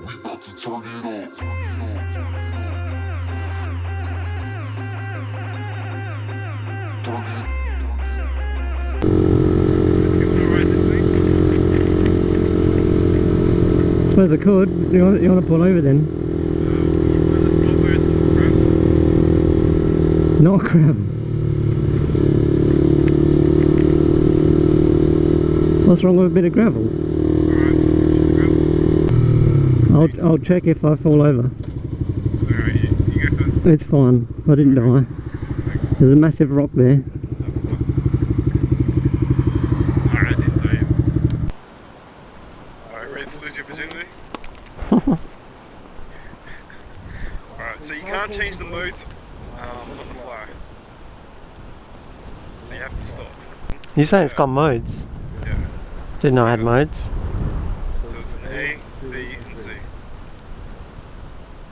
I suppose I could. You want to pull over then? Even the small birds not gravel. Not gravel. What's wrong with a bit of gravel? Alright, I'll check if I fall over. Alright, you go first. It's fine. I didn't die. Thanks. There's a massive rock there. Alright, I didn't die either. Alright, ready to lose your virginity? Alright, so you can't change the modes on the fly. So you have to stop. You're saying it's got modes? Yeah. Didn't know I had modes. So it's an A, B, and C.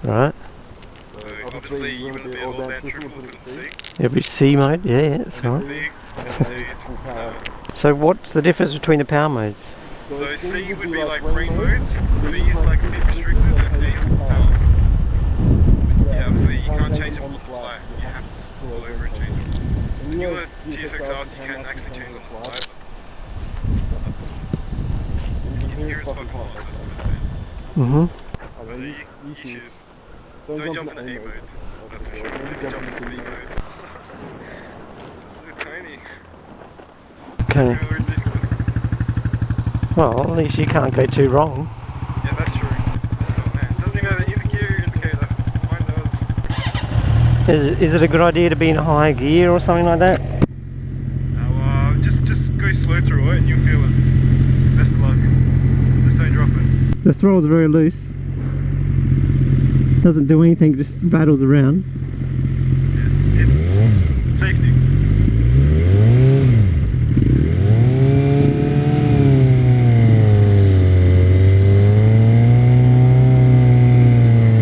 Right. So obviously you want to be all band triple for the C. It'll be C mode, yeah, that's And right. B and A is full power. So what's the difference between the power modes? So C would be like rain modes, B is like a bit restricted, and A is full power. Yeah, obviously you can't change them on the fly. You have to pull over and change them. The newer GSX-Rs you can actually change on the fly, but not this one. You can hear it's fucking loud, that's what the fans are. Mm-hmm. But you choose. Don't jump into A mode, that's for sure. Maybe jump into B mode. This is so tiny. Okay. Really ridiculous. Well, at least you can't go too wrong. Yeah, that's true. Oh man, doesn't even have an gear indicator. Mine does. Is it a good idea to be in a high gear or something like that? No, just go slow through it and you'll feel it. Best of luck. Just don't drop it. The throttle's very loose. Doesn't do anything, just rattles around. Yes, it's safety.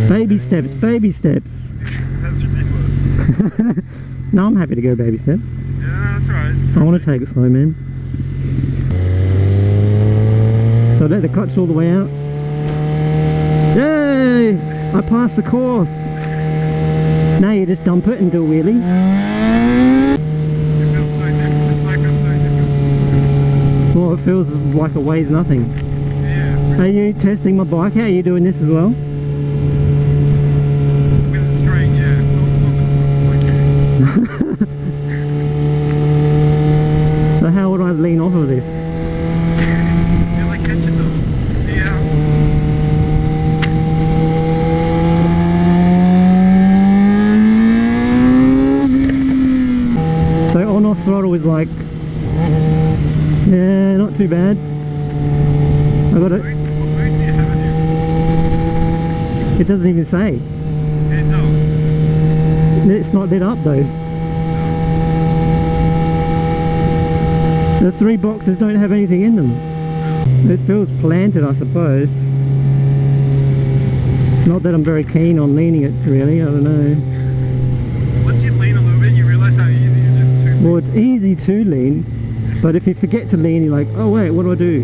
Baby steps, baby steps. That's ridiculous. No, I'm happy to go baby steps. Yeah, that's alright. I want to take it slow, man. So let the clutch all the way out. Yay! I passed the course. Now you just dump it and do a wheelie. It feels so different. This bike feels so different. Well, it feels like it weighs nothing. Yeah. Are you testing my bike? How are you doing this as well? With it straight, yeah. Not the corners like you. So how would I lean off of this? Yeah, like Ketchup does. Yeah. So on-off throttle is like, yeah, not too bad. I got it. What mode do you have in here? It doesn't even say. It does. It's not lit up though. The three boxes don't have anything in them. It feels planted, I suppose. Not that I'm very keen on leaning it, really. I don't know. Once you lean a little bit, you realise how easy it is to. Well, it's easy to lean, but if you forget to lean, you're like, oh wait, what do I do?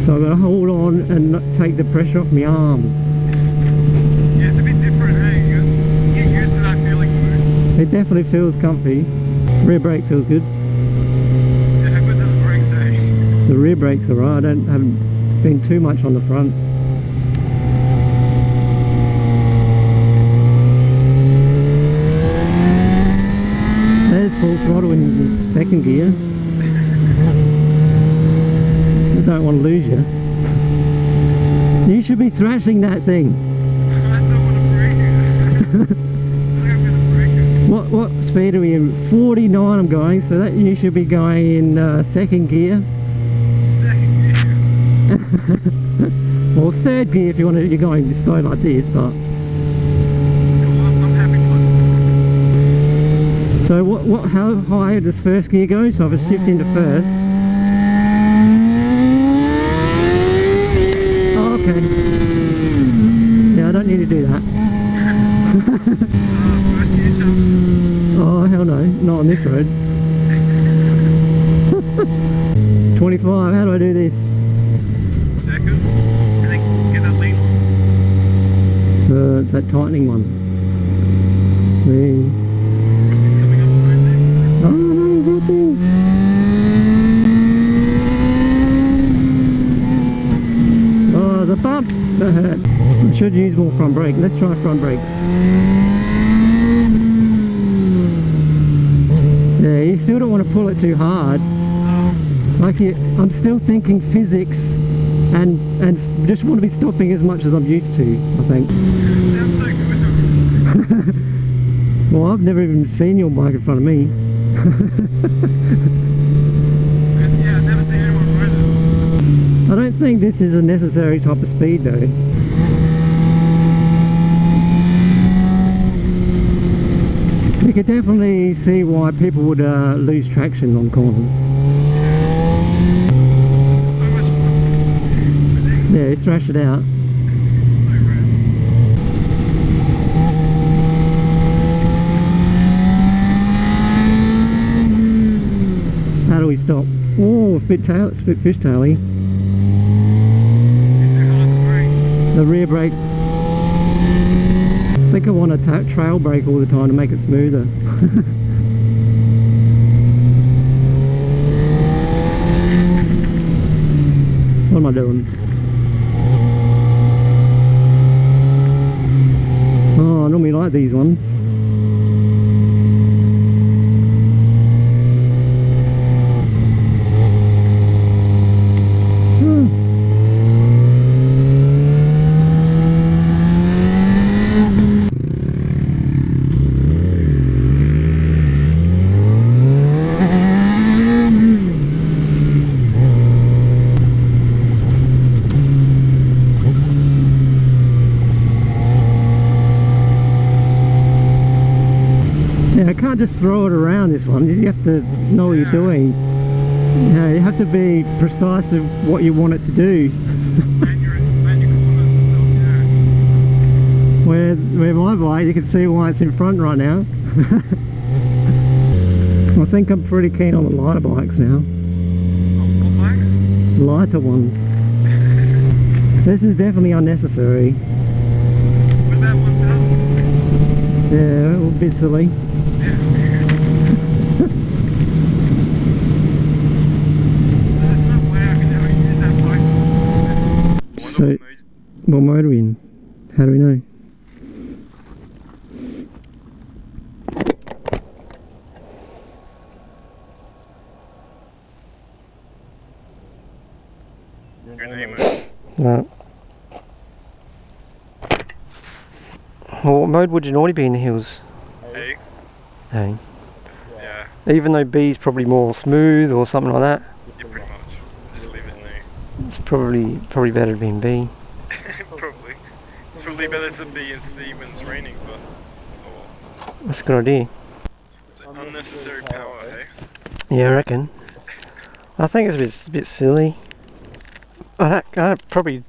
So I've got to hold on and not take the pressure off my arms. Yeah, it's a bit different, hey? You get used to that feeling. It definitely feels comfy. Rear brake feels good. Yeah, how good does the brake say? The rear brake's alright. I haven't been too much on the front. There's full throttle in second gear. I don't want to lose you. You should be thrashing that thing. I don't want to break it. I think I'm going to break it. What speed are we in? 49 I'm going, so that you should be going in second gear. Second gear. Well, third gear if you want to, you're going slow like this, but... Let's go, I'm happy with So how high does first gear go? So if I shift into first... Oh, okay. Yeah, I don't need to do that. So, first gear challenge. Oh, hell no, not on this road. 25, how do I do this? Second, and then get that lean on. that tightening one. Yeah. Rusty's coming up behind you. Oh no, Rusty! Oh, the bump! That hurt. I should use more front brake. Let's try front brakes. Yeah, you still don't want to pull it too hard. Like I'm still thinking physics and just want to be stopping as much as I'm used to, I think. It sounds so good though. Well, I've never even seen your bike in front of me. And yeah, I've never seen anyone ride it. I don't think this is a necessary type of speed though. You could definitely see why people would lose traction on corners. This is so much fun. It's ridiculous. Yeah, thrash it out. It's so rad. How do we stop? Oh, it's a bit fishtaily. It's too hard the brakes. The rear brake. I think I want to trail brake all the time to make it smoother. What am I doing? Oh, I normally like these ones. You can't just throw it around this one. You have to know what you're doing. You have to be precise of what you want it to do. Plan your corners and stuff, yeah. Where my bike, you can see why it's in front right now. I think I'm pretty keen on the lighter bikes now. Oh, what bikes? Lighter ones. This is definitely unnecessary. What about 1000? Yeah, a bit silly. Yeah, it's weird. There's no way I can ever use that bike. So, what mode are we in? How do we know? Your name is. No. Well, what mode would you normally be in the hills? A. A. Yeah. Even though B is probably more smooth or something like that. Yeah, pretty much. Just leave it in A. It's probably better to be in B. Probably. It's probably better to be in C when it's raining, but That's a good idea. it's an unnecessary power, eh? Yeah, I reckon. I think it's a bit silly. I probably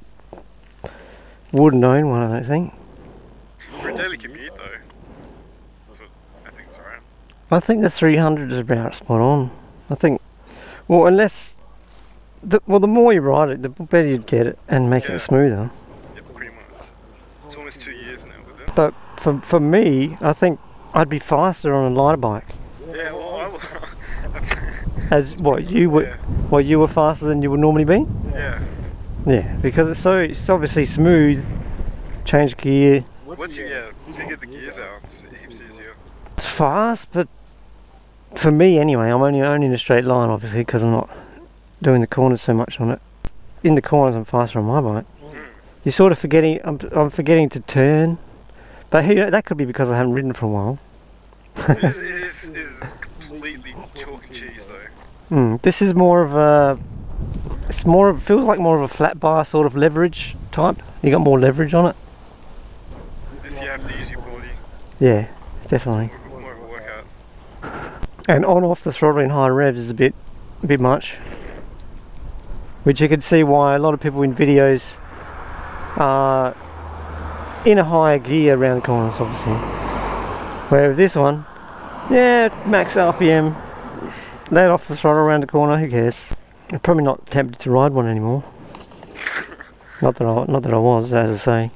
wouldn't own one, I don't think. For a daily commute, though, that's what I think is alright. I think the 300 is about spot on. I think, well, unless, the more you ride it, the better you'd get it and make it smoother. Yeah, pretty much. It's almost 2 years now with it. But for me, I think I'd be faster on a lighter bike. Yeah, well, I will. As what you were, Yeah. what you were faster than you would normally be. Yeah. Yeah, because it's obviously smooth. Change gear. Once you figure the gears out, it's heaps easier. It's fast, but for me anyway, I'm only in a straight line, obviously, because I'm not doing the corners so much on it. In the corners, I'm faster on my bike. You're sort of forgetting. I'm forgetting to turn, but that could be because I haven't ridden for a while. It is completely chalk and cheese, though. This is more of a. Feels like more of a flat bar sort of leverage type. You got more leverage on it. This you have to use your body. Yeah, definitely. More of a workout. And on off the throttle in high revs is a bit much. Which you can see why a lot of people in videos are in a higher gear around the corners, obviously. Where with this one, yeah, max RPM, let off the throttle around the corner, who cares? I'm probably not tempted to ride one anymore. Not that I was, as I say.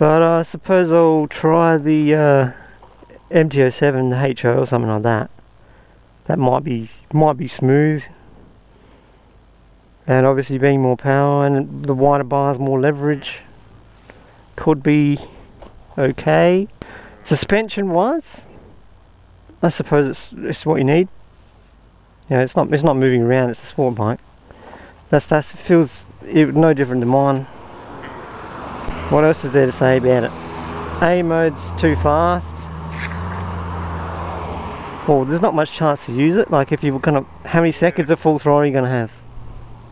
But I suppose I'll try the MT-07, the HO or something like that. That might be smooth. And obviously being more power and the wider bars, more leverage, could be okay. Suspension wise, I suppose it's what you need. You know, it's not moving around. It's a sport bike. That feels no different to mine. What else is there to say about it? A mode's too fast. Well, there's not much chance to use it. Like if you're gonna, how many seconds of full throttle are you gonna have?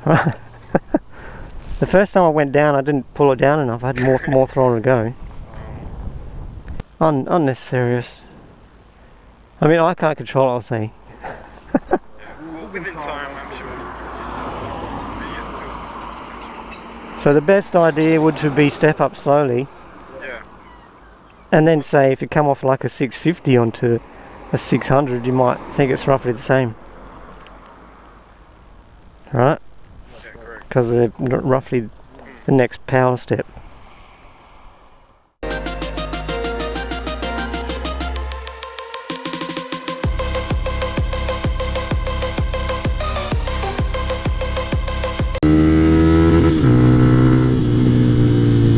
Right. The first time I went down, I didn't pull it down enough. I had more throttle to go. Unnecessary. I mean, I can't control it, I'll say. Well, within time, I'm sure you'll use it to its potential. So the best idea would be step up slowly. Yeah. And then say if you come off like a 650 onto a 600, you might think it's roughly the same. Right? Yeah, correct. Because they're roughly the next power step.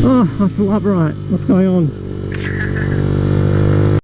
Oh, I feel upright. What's going on?